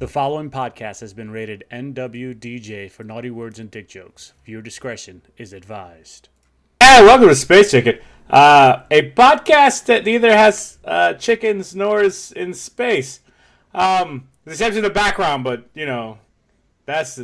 The following podcast has been rated NWDJ for naughty words and dick jokes. Viewer discretion is advised. Hey, welcome to Space Chicken, a podcast that neither has chickens nor is in space. Except in the background, but you know, that's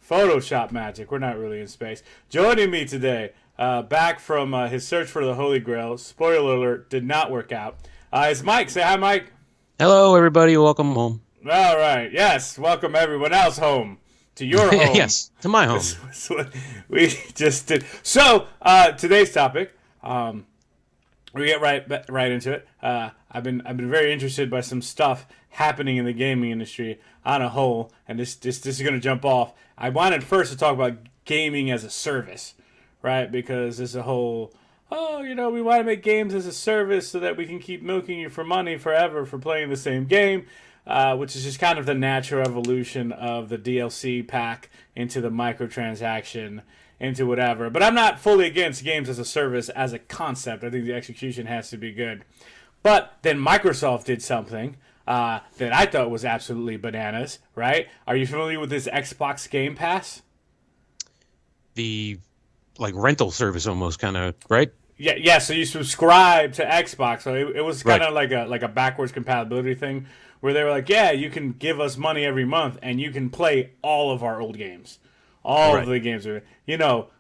Photoshop magic. We're not really in space. Joining me today, back from his search for the Holy Grail. Spoiler alert: did not work out. Is Mike? Say hi, Mike. Hello, everybody. Welcome home. All right. Yes. Welcome everyone else home to your home. Yes, to my home. That's what we just did. So today's topic, we get right into it. I've been very interested by some stuff happening in the gaming industry on a whole, and this is going to jump off. I wanted first to talk about gaming as a service, right? Because there's a whole, we want to make games as a service so that we can keep milking you for money forever for playing the same game. Which is just kind of the natural evolution of the DLC pack into the microtransaction into whatever. But I'm not fully against games as a service as a concept. I think the execution has to be good. But then Microsoft did something that I thought was absolutely bananas, right? Are you familiar with this Xbox Game Pass? The rental service almost kind of, right? Yeah. So you subscribe to Xbox. So it was kind of like a backwards compatibility thing, where they were like, yeah, you can give us money every month and you can play all of our old games. All of the games.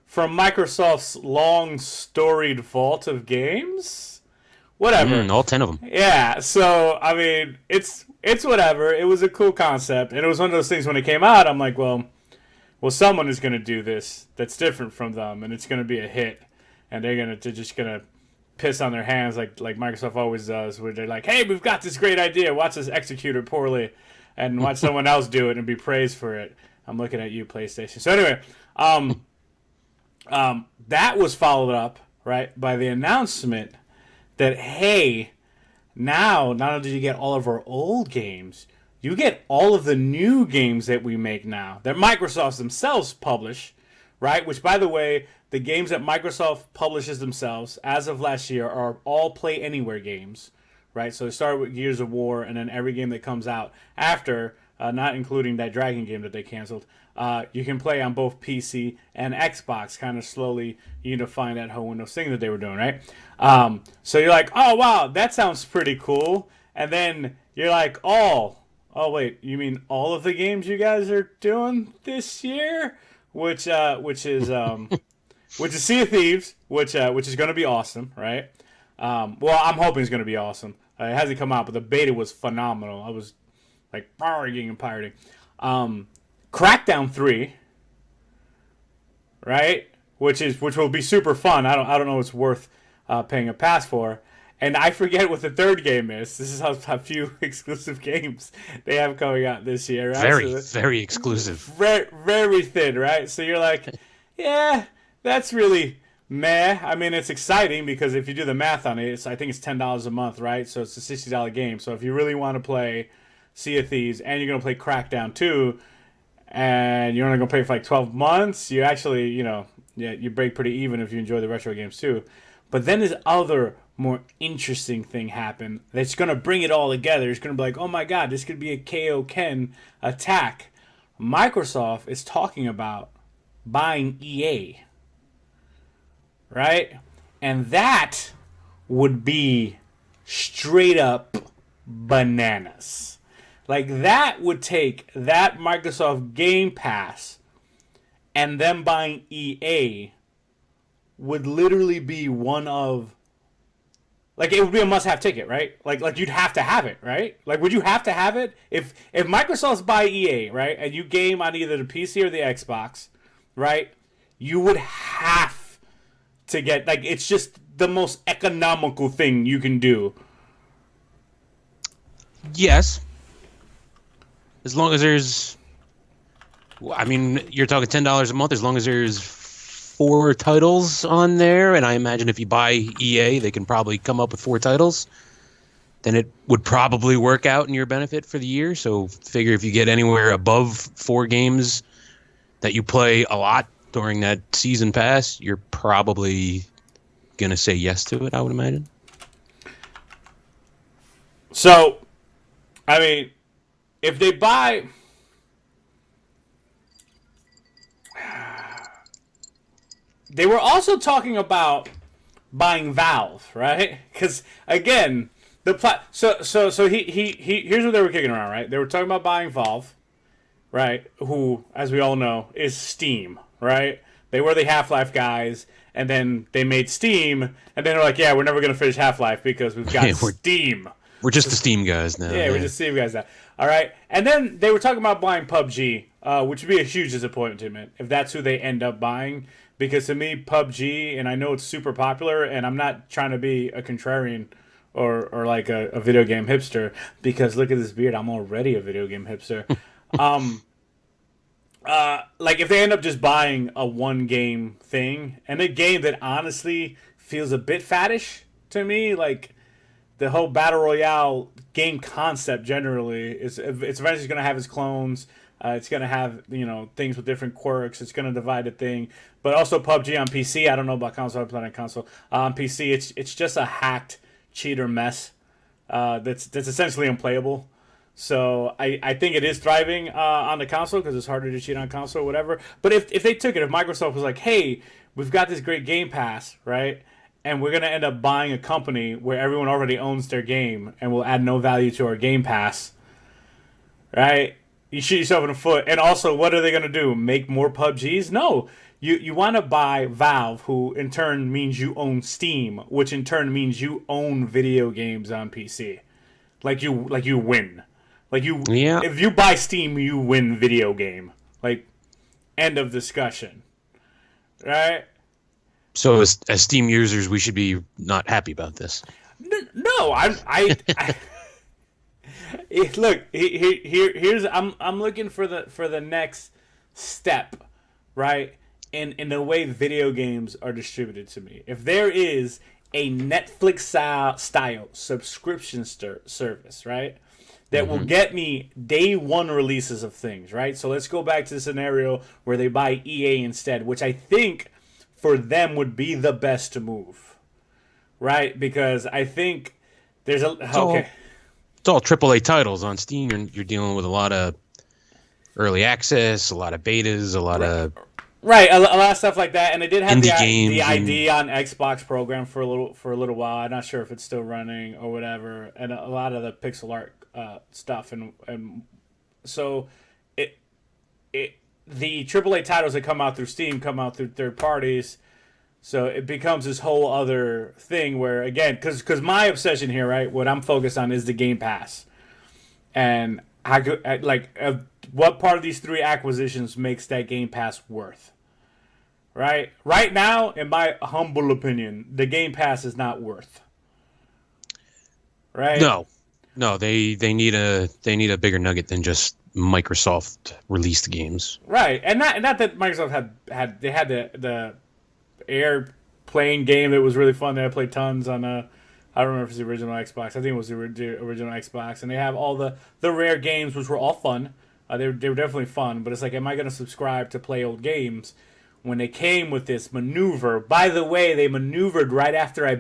From Microsoft's long storied vault of games? Whatever. All 10 of them. Yeah, so, I mean, it's whatever. It was a cool concept. And it was one of those things when it came out, I'm like, well, someone is going to do this that's different from them, and it's going to be a hit. And they're just going to piss on their hands like Microsoft always does, where they're like, hey, we've got this great idea, watch us execute it poorly and watch someone else do it and be praised for it. I'm looking at you, PlayStation. So anyway, that was followed up, right, by the announcement that, hey, now not only do you get all of our old games, you get all of the new games that we make now that Microsoft themselves publish, right? Which, by the way, the games that Microsoft publishes themselves, as of last year, are all Play Anywhere games, right? So they start with Gears of War, and then every game that comes out after, not including that Dragon game that they canceled, you can play on both PC and Xbox, kind of slowly unifying that whole Windows thing that they were doing, right? So you're like, oh, wow, that sounds pretty cool. And then you're like, oh, wait, you mean all of the games you guys are doing this year? Which is Sea of Thieves, which is going to be awesome, right? Well, I'm hoping it's going to be awesome. It hasn't come out, but the beta was phenomenal. I was like barging and pirating. Crackdown 3, right? Which will be super fun. I don't know what's worth paying a pass for. And I forget what the third game is. This is how few exclusive games they have coming out this year, right? Very exclusive. Very, very thin, right? So you're like, yeah, that's really meh. I mean, it's exciting because if you do the math on it, I think it's $10 a month, right? So it's a $60 game. So if you really want to play Sea of Thieves and you're going to play Crackdown 2 and you're only going to pay for like 12 months, you actually, you break pretty even if you enjoy the retro games too. But then this other more interesting thing happened that's going to bring it all together. It's going to be like, oh my God, this could be a Kaioken attack. Microsoft is talking about buying EA. Right? And that would be straight up bananas. Like, that would take that Microsoft Game Pass and them buying EA would literally be one of, like, it would be a must-have ticket, right? Like you'd have to have it, right? Like, would you have to have it? If Microsoft's buy EA, right, and you game on either the PC or the Xbox, right, you would have to get, like, it's just the most economical thing you can do. Yes. As long as there's, I mean, you're talking $10 a month, as long as there's 4 titles on there, and I imagine if you buy EA, they can probably come up with 4 titles, then it would probably work out in your benefit for the year. So figure if you get anywhere above 4 games that you play a lot during that season pass, you're probably going to say yes to it, I would imagine. So, I mean, if they buy, they were also talking about buying Valve, right? Because again, he here's what they were kicking around, right? They were talking about buying Valve, right? Who, as we all know, is Steam, right? They were the Half-Life guys, and then they made Steam, and then they're like, yeah, we're never gonna finish Half-Life because we've got Steam. We're just the Steam guys now. Yeah, we're just Steam guys now. All right, and then they were talking about buying PUBG, which would be a huge disappointment to me if that's who they end up buying. Because to me, PUBG, and I know it's super popular, and I'm not trying to be a contrarian or like a video game hipster, because look at this beard, I'm already a video game hipster. Like if they end up just buying a one game thing, and a game that honestly feels a bit fattish to me, like the whole battle royale game concept generally is, it's eventually going to have its clones. It's going to have, things with different quirks. It's going to divide a thing. But also PUBG on PC. I don't know about console. I play on console. On PC, it's just a hacked cheater mess that's essentially unplayable. So I think it is thriving on the console because it's harder to cheat on console or whatever. But if they took it, if Microsoft was like, hey, we've got this great Game Pass, right? And we're going to end up buying a company where everyone already owns their game and will add no value to our Game Pass, right? You shoot yourself in the foot. And also, what are they going to do? Make more PUBGs? No. You want to buy Valve, who in turn means you own Steam, which in turn means you own video games on PC. Like you win. Yeah. If you buy Steam, you win video game. Like, end of discussion. Right? So as Steam users, we should be not happy about this. No, look, here's I'm looking for the next step, right? In the way video games are distributed to me. If there is a Netflix style subscription service, right, that will get me day one releases of things, right? So let's go back to the scenario where they buy EA instead, which I think for them would be the best move, right? Because I think there's a It's all AAA titles on Steam. You're dealing with a lot of early access, a lot of betas, a lot of a lot of stuff like that. And they did have the ID on Xbox program for a little while. I'm not sure if it's still running or whatever. And a lot of the pixel art stuff, and so the AAA titles that come out through Steam come out through third parties. So it becomes this whole other thing where, again, because my obsession here, right, what I'm focused on is the Game Pass. And what part of these three acquisitions makes that Game Pass worth? Right? Right now, in my humble opinion, the Game Pass is not worth. Right? No, they need a bigger nugget than just Microsoft released games. Right. And not that Microsoft had the airplane game that was really fun that I played tons on I don't remember if it's the original Xbox. I think it was the original Xbox. And they have all the rare games, which were all fun. They were definitely fun. But it's like, am I going to subscribe to play old games when they came with this maneuver? By the way, they maneuvered right after I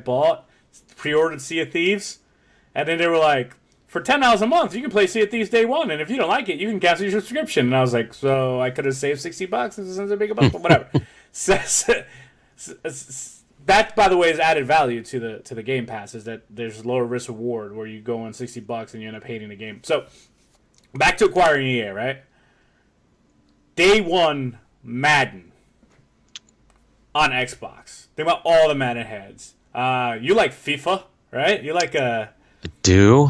pre-ordered Sea of Thieves. And then they were like, for $10 a month, you can play Sea of Thieves day one. And if you don't like it, you can cancel your subscription. And I was like, so I could have saved $60. This isn't a big amount, but whatever. That, by the way, is added value to the Game Pass, is that there's lower risk reward where you go on $60 and you end up hating the game. So back to acquiring EA, right? Day one, Madden on Xbox. Think about all the Madden heads. You like FIFA, right? You like I do.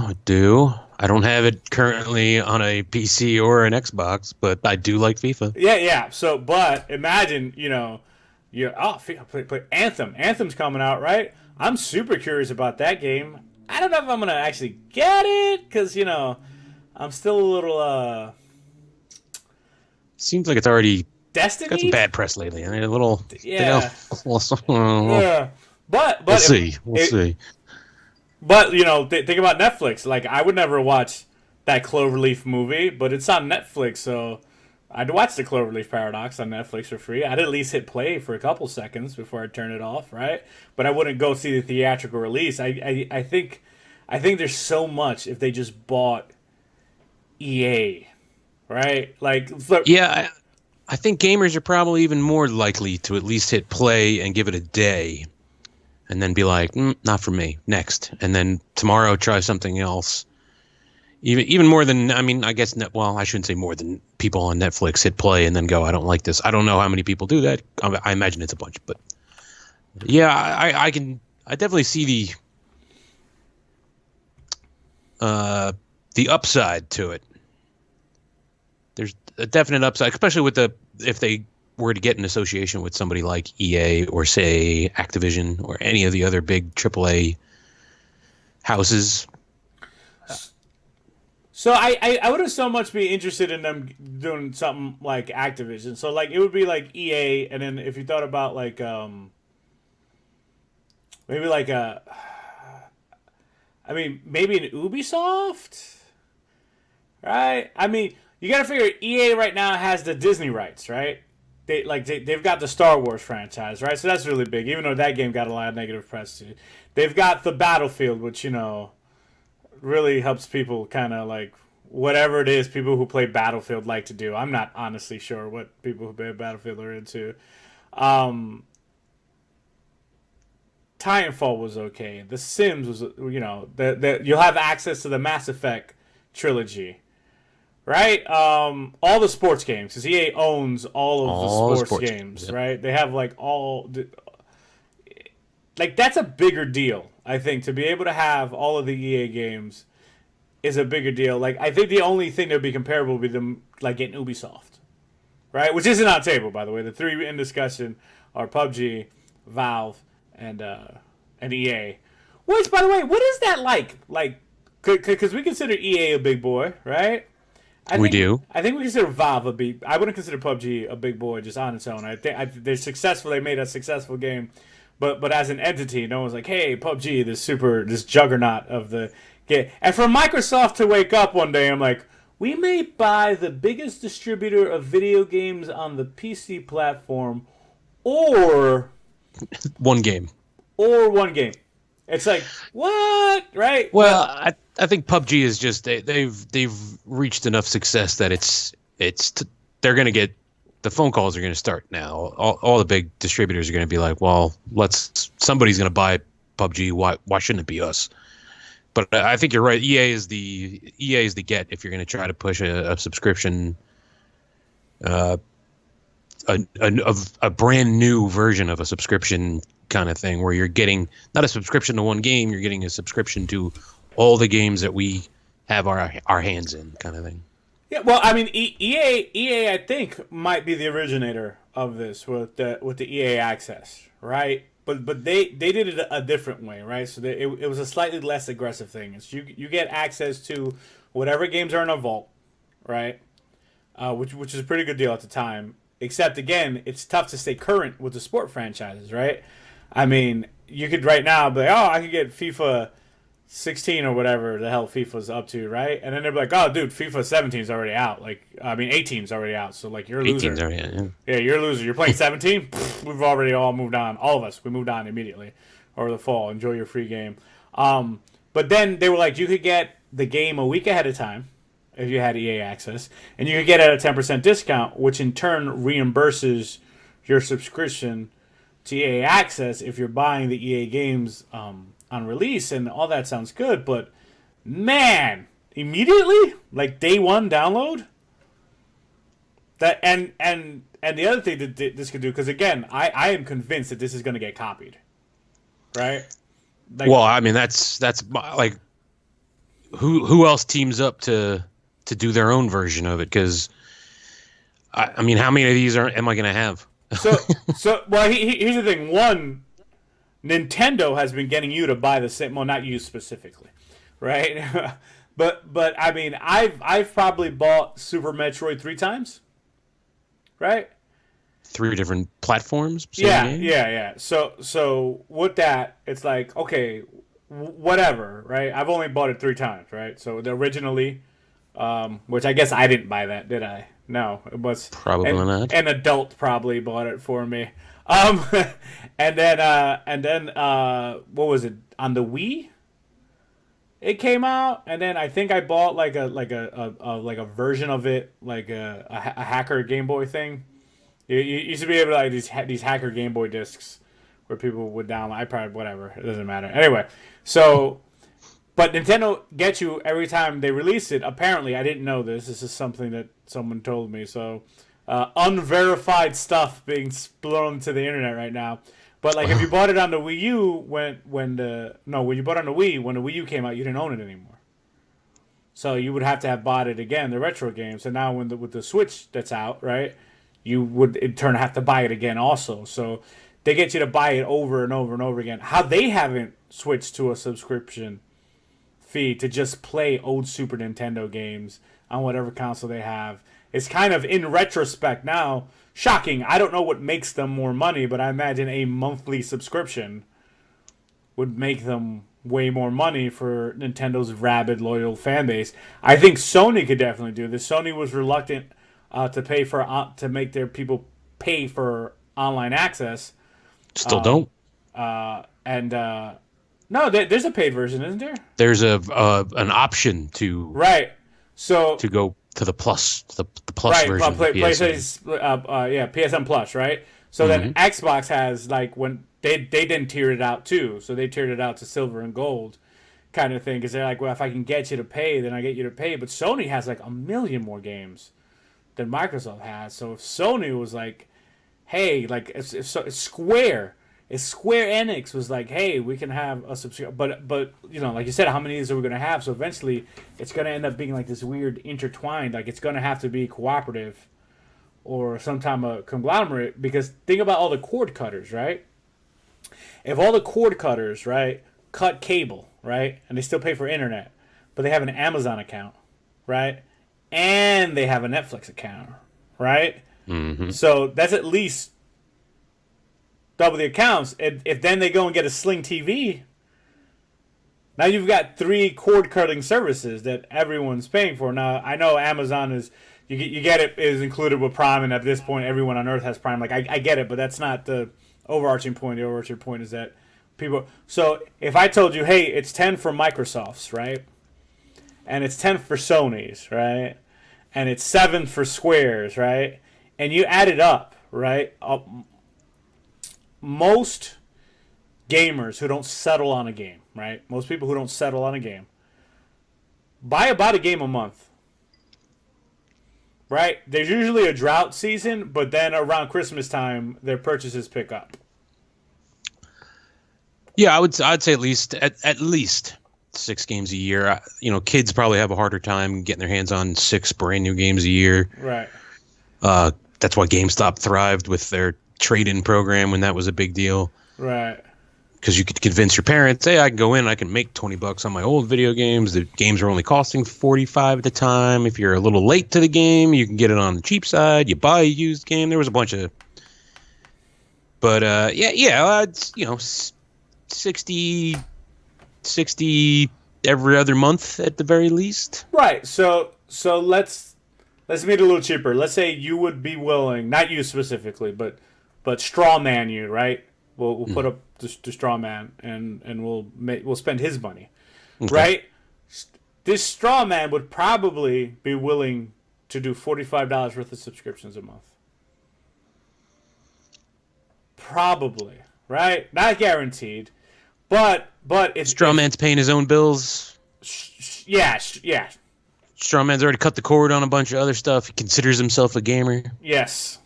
I don't have it currently on a PC or an Xbox, but I do like FIFA. Yeah. So, but imagine, FIFA, play Anthem. Anthem's coming out, right? I'm super curious about that game. I don't know if I'm gonna actually get it because I'm still a little Seems like it's already Destiny. Got some bad press lately. I mean, a little. Yeah. Yeah. But we'll see. But think about Netflix. Like, I would never watch that Cloverleaf movie, but it's on Netflix, so I'd watch the Cloverleaf Paradox on Netflix for free. I'd at least hit play for a couple seconds before I turn it off, right? But I wouldn't go see the theatrical release. I think there's so much if they just bought EA, right? Like, look, Yeah, I think gamers are probably even more likely to at least hit play and give it a day, and then be like, "Not for me." Next, and then tomorrow try something else. Even more than, I mean, I guess well, I shouldn't say more than people on Netflix hit play and then go, "I don't like this." I don't know how many people do that. I imagine it's a bunch, but yeah, I definitely see the upside to it. There's a definite upside, especially with if they were to get an association with somebody like EA or say Activision or any of the other big AAA houses. so I wouldn't so much be interested in them doing something like Activision. So like it would be like EA, and then if you thought about like maybe like maybe an Ubisoft, right? I mean, you got to figure EA right now has the Disney rights, right? They've got the Star Wars franchise, right? So that's really big, even though that game got a lot of negative press too. They've got the Battlefield, which really helps people kind of like whatever it is people who play Battlefield like to do. I'm not honestly sure what people who play Battlefield are into. Titanfall was okay. The Sims was, you'll have access to the Mass Effect trilogy, right? All the sports games, because EA owns all of the sports games, yep. right? They have like that's a bigger deal, I think, to be able to have all of the EA games is a bigger deal. Like, I think the only thing that would be comparable would be them like getting Ubisoft, right? Which isn't on the table, by the way. The three in discussion are PUBG, Valve, and EA. Which, by the way, what is that like? Like, because we consider EA a big boy, right? We do. I think we consider Valve a big. I wouldn't consider PUBG a big boy just on its own. I think they're successful. They made a successful game, but as an entity, no one's like, hey, PUBG, this juggernaut of the game. And for Microsoft to wake up one day, I'm like, we may buy the biggest distributor of video games on the PC platform, or one game. It's like, what, right? Well, I think PUBG is just they've reached enough success that they're going to get the phone calls are going to start now. All the big distributors are going to be like, well, somebody's going to buy PUBG. Why shouldn't it be us? But I think you're right. EA is the get if you're going to try to push a subscription, a brand new version of a subscription kind of thing, where you're getting not a subscription to one game, you're getting a subscription to all the games that we have our hands in, kind of thing. Yeah, well, I mean, EA, I think might be the originator of this with the EA Access, right? But they did it a different way, right? So it was a slightly less aggressive thing. It's you get access to whatever games are in a vault, right? Which is a pretty good deal at the time. Except again, it's tough to stay current with the sport franchises, right? I mean, you could right now be like, oh, I could get FIFA 16 or whatever the hell FIFA's up to, right? And then they're like, oh, dude, FIFA 17 is already out. 18 is already out. So, like, you're a loser. 18's already out, yeah. Yeah, you're a loser. You're playing 17? We've already all moved on. All of us, we moved on immediately over the fall. Enjoy your free game. But then they were like, you could get the game a week ahead of time if you had EA Access, and you could get it at a 10% discount, which in turn reimburses your subscription to EA Access if you're buying the EA games on release, and all that sounds good, but man, immediately, like day one download, that and the other thing that this could do, because again, I am convinced that this is going to get copied, right? Like, well, I mean, that's like who else teams up to do their own version of it? Because I mean, how many of these am I going to have? Well, here's the thing. One, Nintendo has been getting you to buy the same. Well, not you specifically, right? but I mean, I've probably bought Super Metroid 3 times, right? 3 different platforms. Yeah. So with that, it's like, okay, whatever, right? I've only bought it 3 times, right? So originally, which I guess I didn't buy that, did I? No, it was probably not. An adult probably bought it for me. And then what was it on the Wii? It came out, and then I think I bought like a version of it, like a hacker Game Boy thing. You used to be able to like these hacker Game Boy discs where people would download iPad, whatever. It doesn't matter. Anyway, so but Nintendo gets you every time they release it. Apparently, I didn't know this. This is something that someone told me. So unverified stuff being blown to the internet right now. But like if you bought it on the Wii U when you bought it on the Wii when the Wii U came out, you didn't own it anymore. So you would have to have bought it again, the retro game. So now with the Switch that's out, right, you would in turn have to buy it again also. So they get you to buy it over and over and over again. How they haven't switched to a subscription fee to just play old Super Nintendo games on whatever console they have. It's kind of in retrospect now shocking. I don't know what makes them more money, but I imagine a monthly subscription would make them way more money for Nintendo's rabid loyal fan base. I think Sony could definitely do this. Sony was reluctant to pay for to make their people pay for online access. Still don't. No, there's a paid version, isn't there? There's an option to right. So to go to the plus version. Of PSN Plus, right? So then Xbox has like when they didn't tier it out too, so they tiered it out to silver and gold, kind of thing. Because they're like, well, if I can get you to pay, then I get you to pay. But Sony has like 1 million more games than Microsoft has. So if Sony was like, hey, like if Square Enix was like, hey, we can have a subscription, but you know, like you said, how many of these are we going to have? So eventually, it's going to end up being like this weird intertwined. Like it's going to have to be cooperative, or some type of conglomerate. Because think about all the cord cutters, right? If all the cord cutters, right, cut cable, right, and they still pay for internet, but they have an Amazon account, right, and they have a Netflix account, right, so that's at least double the accounts. If then they go and get a Sling TV, now you've got 3 cord cutting services that everyone's paying for. Now I know Amazon is you get it is included with Prime, and at this point everyone on Earth has Prime. Like I get it, but that's not the overarching point. The overarching point is that people. So if I told you, hey, it's 10 for Microsoft's, right, and it's 10 for Sony's, right, and it's 7 for Square's, right, and you add it up, right. Most gamers who don't settle on a game, right? Most people who don't settle on a game buy about a game a month, right? There's usually a drought season, but then around Christmas time, their purchases pick up. Yeah, I'd say at least 6 games a year. You know, kids probably have a harder time getting their hands on 6 brand new games a year. Right. That's why GameStop thrived with their trade-in program when that was a big deal. Right. Because you could convince your parents, hey, I can go in, I can make $20 on my old video games. The games are only costing $45 at the time. If you're a little late to the game, you can get it on the cheap side. You buy a used game. There was a bunch of, but it's 60 every other month at the very least. Right. So let's make it a little cheaper. Let's say you would be willing, not you specifically, but straw man you, right? We'll put up the straw man and we'll spend his money, right? This straw man would probably be willing to do $45 worth of subscriptions a month. Probably, right? Not guaranteed, but it's straw man's paying his own bills. Yeah. Straw man's already cut the cord on a bunch of other stuff. He considers himself a gamer. Yes.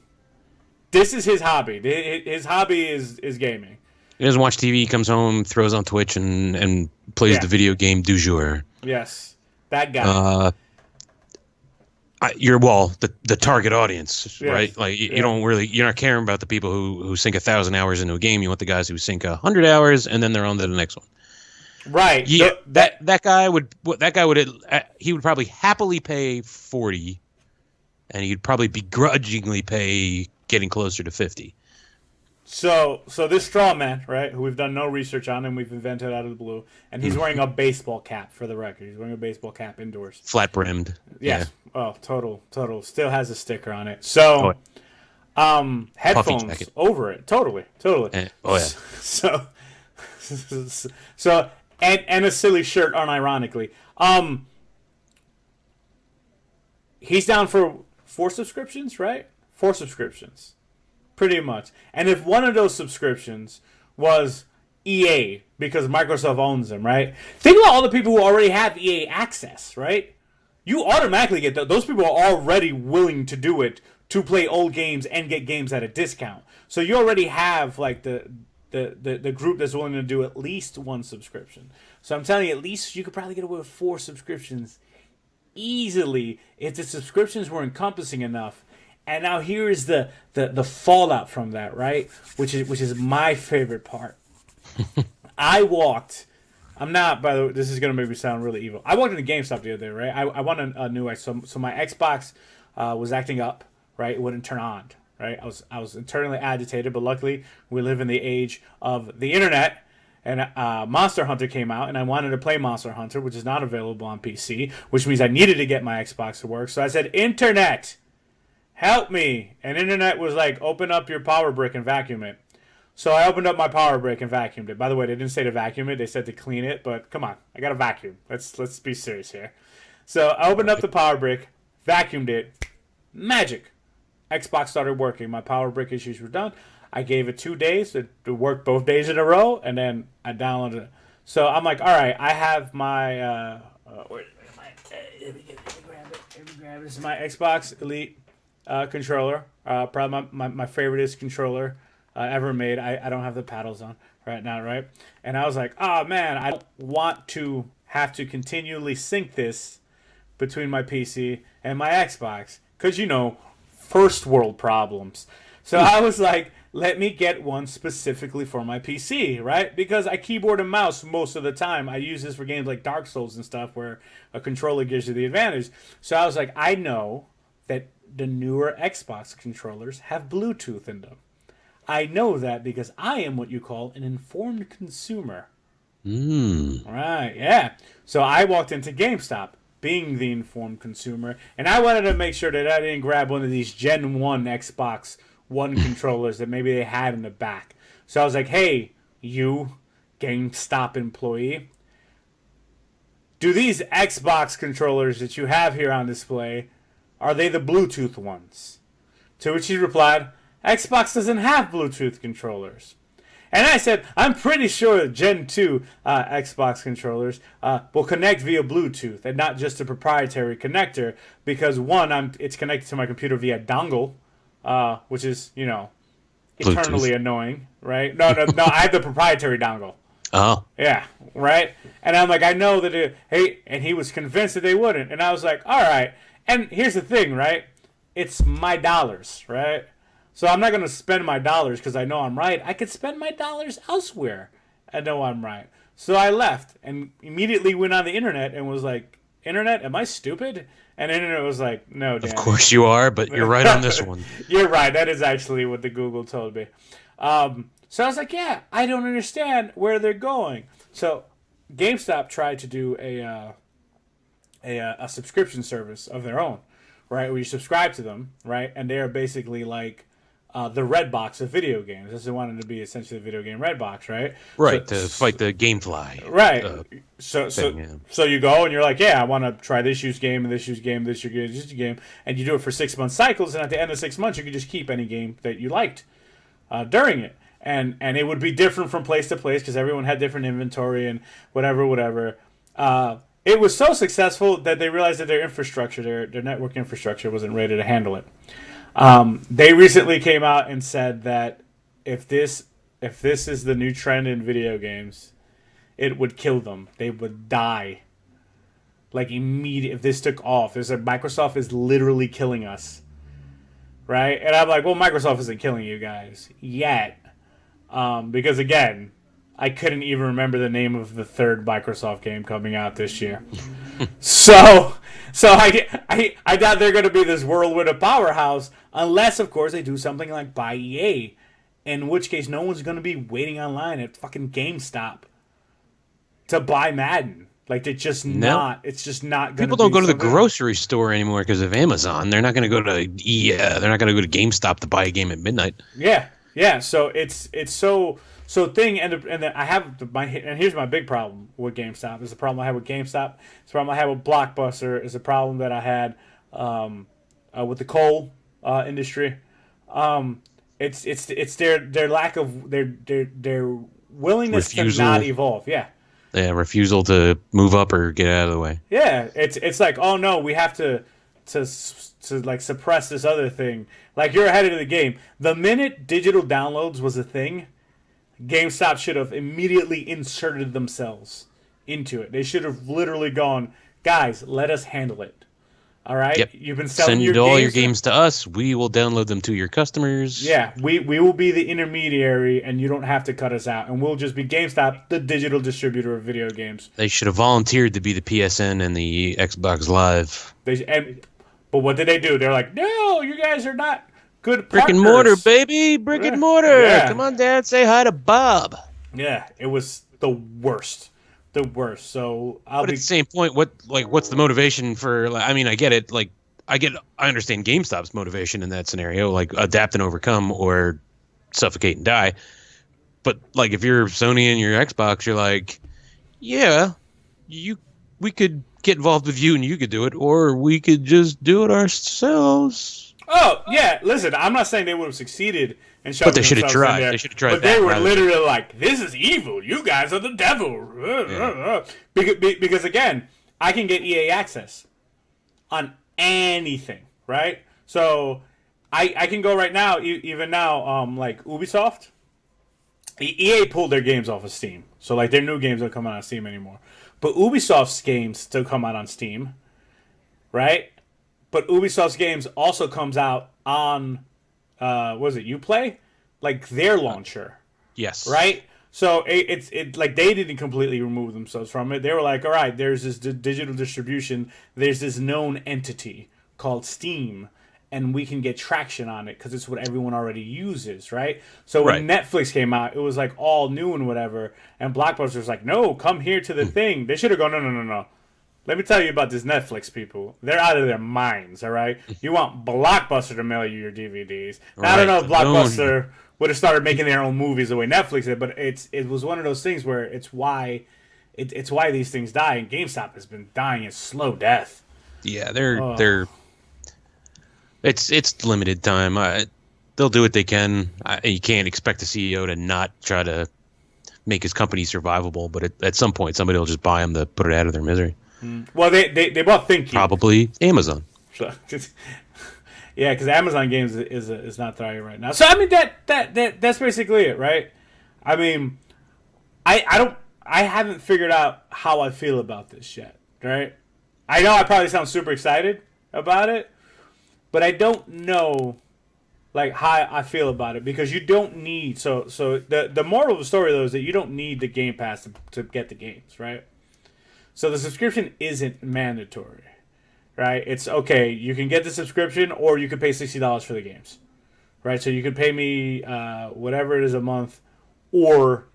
This is his hobby. His hobby is gaming. He doesn't watch TV. He comes home, throws on Twitch, and plays the video game du jour. Yes, that guy. The target audience, yes. right? Like you're not caring about the people who sink 1,000 hours into a game. You want the guys who sink 100 hours and then they're on to the next one. Right. Yeah. That guy would probably happily pay 40, and he'd probably begrudgingly pay getting closer to 50. So this straw man, right, who we've done no research on and we've invented out of the blue, and he's wearing a baseball cap for the record. He's wearing a baseball cap indoors. Flat brimmed. Yes. Yeah. Oh, total. Still has a sticker on it. So, headphones over it. Totally. Oh yeah. So and a silly shirt, unironically. He's down for 4 subscriptions, right? 4 subscriptions, pretty much. And if one of those subscriptions was EA because Microsoft owns them, right? Think about all the people who already have EA access, right? You automatically get those people are already willing to do it to play old games and get games at a discount. So you already have like the group that's willing to do at least 1 subscription. So I'm telling you, at least you could probably get away with 4 subscriptions easily if the subscriptions were encompassing enough. And now here is the fallout from that, right? Which is my favorite part. I'm not, by the way, this is going to make me sound really evil. I walked into GameStop the other day, right? I wanted a new, so my Xbox was acting up, right? It wouldn't turn on, right? I was internally agitated, but luckily we live in the age of the internet, and Monster Hunter came out, and I wanted to play Monster Hunter, which is not available on PC, which means I needed to get my Xbox to work. So I said, Internet, help me. And Internet was like, open up your power brick and vacuum it. So I opened up my power brick and vacuumed it. By the way, they didn't say to vacuum it; they said to clean it. But come on, I got a vacuum. Let's be serious here. So I opened up the power brick, vacuumed it, magic. Xbox started working. My power brick issues were done. I gave it 2 days to work both days in a row, and then I downloaded it. So I'm like, all right, I have my let me grab it. This is my Xbox Elite controller. Probably my favoriteest controller ever made. I don't have the paddles on right now, right? And I was like, oh man, I don't want to have to continually sync this between my PC and my Xbox because, first world problems. So I was like, let me get one specifically for my PC, right? Because I keyboard and mouse most of the time. I use this for games like Dark Souls and stuff where a controller gives you the advantage. So I was like, I know that the newer Xbox controllers have Bluetooth in them. I know that because I am what you call an informed consumer. Right, yeah. So I walked into GameStop being the informed consumer, and I wanted to make sure that I didn't grab one of these Gen 1 Xbox One controllers that maybe they had in the back. So I was like, hey, you GameStop employee, do these Xbox controllers that you have here on display, are they the Bluetooth ones? To which he replied, Xbox doesn't have Bluetooth controllers. And I said, I'm pretty sure Gen 2 Xbox controllers will connect via Bluetooth and not just a proprietary connector because, one, it's connected to my computer via dongle, which is, eternally Bluetooth. Annoying, right? No, I have the proprietary dongle. Oh. Yeah, right? And I'm like, I know that and he was convinced that they wouldn't. And I was like, all right. And here's the thing, right? It's my dollars, right? So I'm not going to spend my dollars because I know I'm right. I could spend my dollars elsewhere. I know I'm right. So I left and immediately went on the internet and was like, Internet, am I stupid? And the internet was like, no, Danny. Of course you are, but you're right on this one. You're right. That is actually what the Google told me. So I was like, yeah, I don't understand where they're going. So GameStop tried to do a subscription service of their own, right? Where you subscribe to them, right? And they're basically like the Redbox of video games. This is wanted to be essentially the video game Redbox, right? Right, to fight the GameFly. Right. Yeah. So you go and you're like, yeah, I want to try this use game and this use game, this use game, and you do it for 6 month cycles, and at the end of 6 months, you can just keep any game that you liked during it. And it would be different from place to place because everyone had different inventory and whatever. It was so successful that they realized that their infrastructure, their network infrastructure, wasn't ready to handle it. They recently came out and said that if this is the new trend in video games, it would kill them. They would die. Like immediately if this took off. They said Microsoft is literally killing us. Right? And I'm like, well, Microsoft isn't killing you guys yet. Because again, I couldn't even remember the name of the third Microsoft game coming out this year. So I doubt they're going to be this whirlwind of powerhouse unless, of course, they do something like buy EA, in which case no one's going to be waiting online at fucking GameStop to buy Madden. Like it's just not going to. People don't go to the grocery store anymore because of Amazon. They're not going to go to they're not going to go to GameStop to buy a game at midnight. Yeah. So it's so So thing and then I have my and here's my big problem with GameStop. Is the problem I had with GameStop. It's the problem I had with Blockbuster. Is the problem that I had with the coal industry. It's their lack of their willingness to not evolve. Yeah. Yeah, refusal to move up or get out of the way. Yeah, it's like, oh no, we have to like suppress this other thing. Like, you're ahead of the game. The minute digital downloads was a thing, GameStop should have immediately inserted themselves into it. They should have literally gone, guys, let us handle it. All right, Yep. You've been selling Send your all games your games to us. We will download them to your customers. Yeah, we will be the intermediary, and you don't have to cut us out, and we'll just be GameStop, the digital distributor of video games. They should have volunteered to be the PSN and the Xbox Live. But what did they do? They're like, no, you guys are not good Brick partners. and mortar, baby. Brick and mortar. Yeah. Come on, Dad. Say hi to Bob. Yeah, it was the worst. The worst. So But at the same point, what's the motivation for? Like, I mean, I get it. Like, I understand GameStop's motivation in that scenario, like adapt and overcome or suffocate and die. But like, if you're Sony and your Xbox, you're like, yeah, we could get involved with you and you could do it, or we could just do it ourselves. Oh yeah, listen, I'm not saying they would have succeeded. But they should have tried. They should have tried. But they were literally like, "This is evil. You guys are the devil." Yeah. Because again, I can get EA access on anything, right? So I can go right now, even now, like Ubisoft. EA pulled their games off of Steam, so like their new games don't come out on Steam anymore. But Ubisoft's games still come out on Steam, right? But Ubisoft's games also comes out on. What is it? Uplay, like their launcher. Yes. Right. So it's like they didn't completely remove themselves from it. They were like, all right, there's this digital distribution. There's this known entity called Steam, and we can get traction on it because it's what everyone already uses, right? So when Netflix came out, it was like all new and whatever. And Blockbuster was like, no, come here to the thing. They should have gone, no. Let me tell you about this Netflix people. They're out of their minds, all right? You want Blockbuster to mail you your DVDs. Now, I don't know if Blockbuster would have started making their own movies the way Netflix did, but it was one of those things where it's why these things die, and GameStop has been dying a slow death. Yeah, they're it's limited time. They'll do what they can. You can't expect a CEO to not try to make his company survivable, but at some point somebody will just buy them to put it out of their misery. Well, they bought ThinkGeek. Probably Amazon. So, yeah, because Amazon Games is not thriving right now. So I mean that's basically it, right? I mean, I haven't figured out how I feel about this yet, right? I know I probably sound super excited about it, but I don't know like how I feel about it because you don't need so the moral of the story though is that you don't need the Game Pass to get the games, right? So the subscription isn't mandatory, right? It's okay. You can get the subscription, or you can pay $60 for the games, right? So you can pay me whatever it is a month, or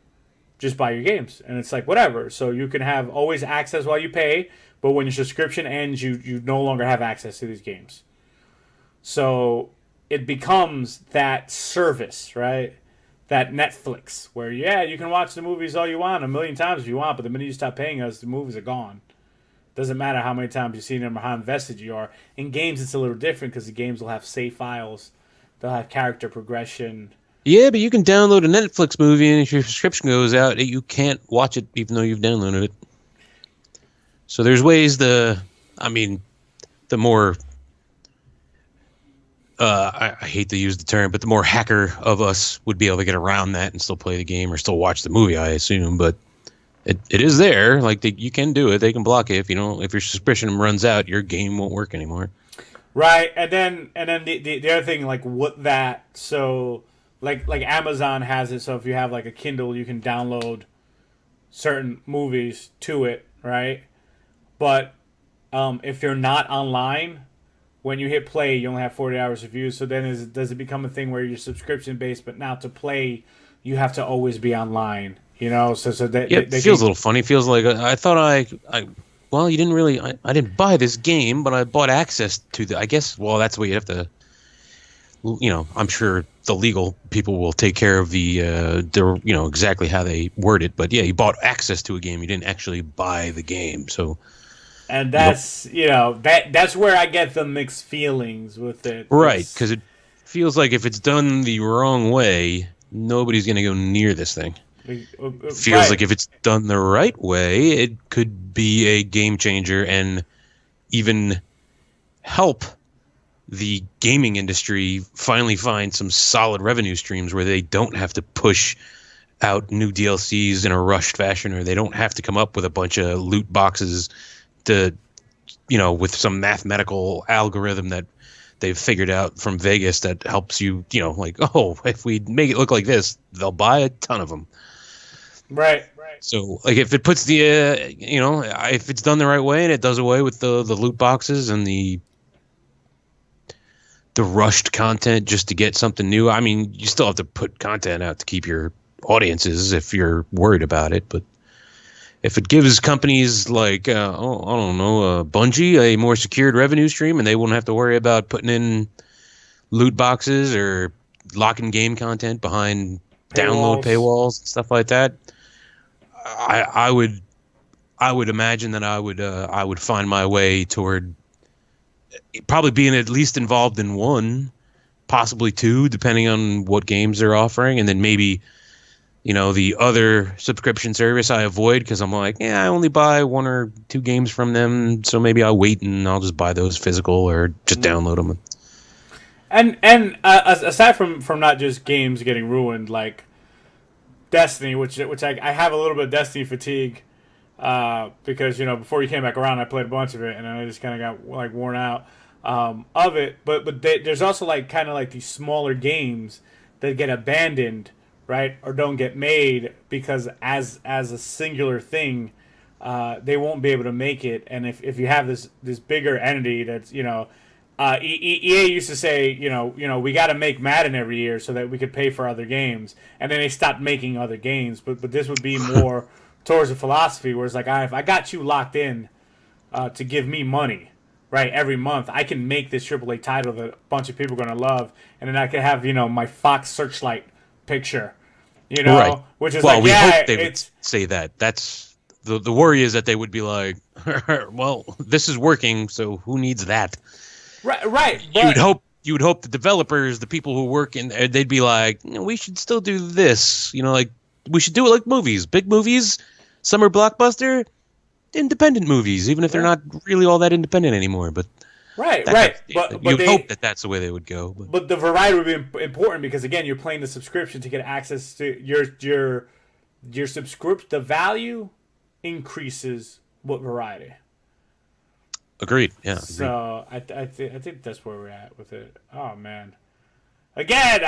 just buy your games, and it's like whatever. So you can have always access while you pay, but when your subscription ends, you no longer have access to these games. So it becomes that service, right? That Netflix, where you can watch the movies all you want 1,000,000 times if you want, but the minute you stop paying us, the movies are gone. Doesn't matter how many times you've seen them or how invested you are. In games, it's a little different because the games will have save files, they'll have character progression. Yeah, but you can download a Netflix movie, and if your subscription goes out, you can't watch it even though you've downloaded it. So there's ways the more I hate to use the term, but the more hacker of us would be able to get around that and still play the game or still watch the movie, I assume. But it is there. Like you can do it. They can block it if if your subscription runs out, your game won't work anymore. Right, and then the other thing, like what that so like Amazon has it. So if you have like a Kindle, you can download certain movies to it, right? But if you're not online, when you hit play, you only have 40 hours of use. So then does it become a thing where you're subscription based, but now to play, you have to always be online? So that it feels a little funny. It feels like I thought well, you didn't really. I didn't buy this game, but I bought access to the. I guess. Well, that's the way you have to. I'm sure the legal people will take care of the exactly how they word it. But yeah, you bought access to a game. You didn't actually buy the game. So, and that's that's where I get the mixed feelings with it. Right, because it feels like if it's done the wrong way, nobody's going to go near this thing. Feels like if it's done the right way, it could be a game changer and even help the gaming industry finally find some solid revenue streams where they don't have to push out new DLCs in a rushed fashion, or they don't have to come up with a bunch of loot boxes to, with some mathematical algorithm that they've figured out from Vegas that helps you, if we make it look like this, they'll buy a ton of them. Right. So, like, if it puts the, if it's done the right way and it does away with the loot boxes and the rushed content just to get something new. I mean, you still have to put content out to keep your audiences if you're worried about it. But if it gives companies like, Bungie a more secured revenue stream and they won't have to worry about putting in loot boxes or locking game content behind download paywalls and stuff like that, I would imagine that I would find my way toward probably being at least involved in one, possibly two, depending on what games they're offering. And then maybe, the other subscription service I avoid because I'm like, I only buy one or two games from them. So maybe I'll wait and I'll just buy those physical or just download them. And aside from not just games getting ruined, like Destiny, which I have a little bit of Destiny fatigue, because before you came back around, I played a bunch of it, and I just kind of got worn out of it. But there's also kind of these smaller games that get abandoned, right, or don't get made because as a singular thing, they won't be able to make it. And if you have this bigger entity that's EA used to say we got to make Madden every year so that we could pay for other games, and then they stopped making other games. But this would be more towards a philosophy where it's like, if I got you locked in to give me money, right, every month, I can make this AAA title that a bunch of people are going to love, and then I can have, my Fox Searchlight picture, right. Which is we hope they would say that. That's the worry is that they would be like, well, this is working, so who needs that? Right. You would hope the developers, the people who work in there, they'd be like, we should still do this, we should do it like movies, big movies. Summer blockbuster, independent movies, even if they're not really all that independent anymore. But right. But you hope that that's the way they would go. But the variety would be important because again, you're playing the subscription to get access to your subscription. The value increases with variety. Agreed. Yeah. Agreed. So I think that's where we're at with it. Oh man. Again,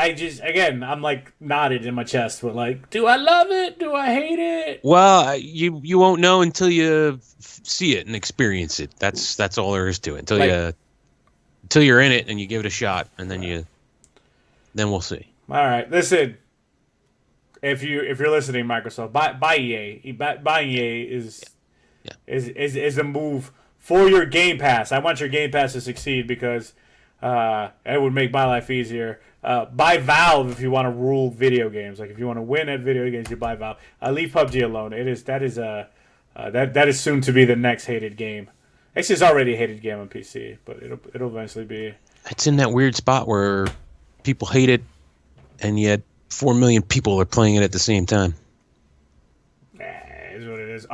I'm knotted in my chest with do I love it? Do I hate it? Well, you won't know until you see it and experience it. That's all there is to it. Until you're in it and you give it a shot, and then we'll see. All right, listen. If you're listening, Microsoft, buy EA. Buying EA is a move for your Game Pass. I want your Game Pass to succeed because it would make my life easier. Buy Valve if you want to rule video games. If you want to win at video games, you buy Valve. Leave PUBG alone. That is soon to be the next hated game. Actually, it's already a hated game on PC, but it'll eventually be. It's in that weird spot where people hate it, and yet 4 million people are playing it at the same time. Is what it is.